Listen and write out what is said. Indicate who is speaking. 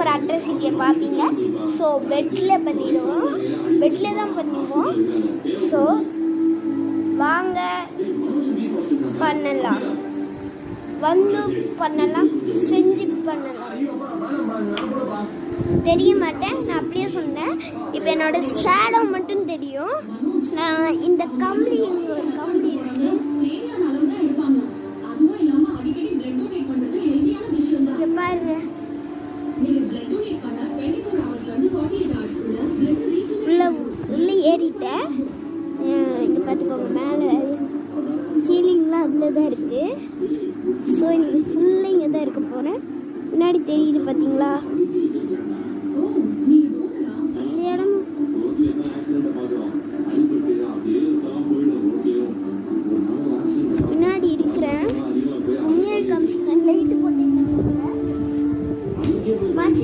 Speaker 1: ஒரு அட்ராசிட்டியை பார்ப்பீங்க. ஸோ பெட்டில் பண்ணிடுவோம், பெட்டில் தான் பண்ணுவோம். ஸோ வாங்க பண்ணலாம், வந்து பண்ணலாம், செஞ்சு பண்ணலாம். தெரிய மாட்டேன், நான் அப்படியே சொன்னேன். இப்போ என்னோட ஷேடோ மட்டும் தெரியும். நான் இந்த கம்பளி, இங்கே ஒரு கம்பளி இருக்கு, பாருங்க. உள்ள ஏறிட்டேன். இங்கே பார்த்துக்கோங்க, மேலே சீலிங்லாம் அதில் தான் இருக்குது. ஸோ இங்கே ஃபுல்லாக இங்கே தான் இருக்க போகிறேன். முன்னாடி தெரியுது பார்த்தீங்களா?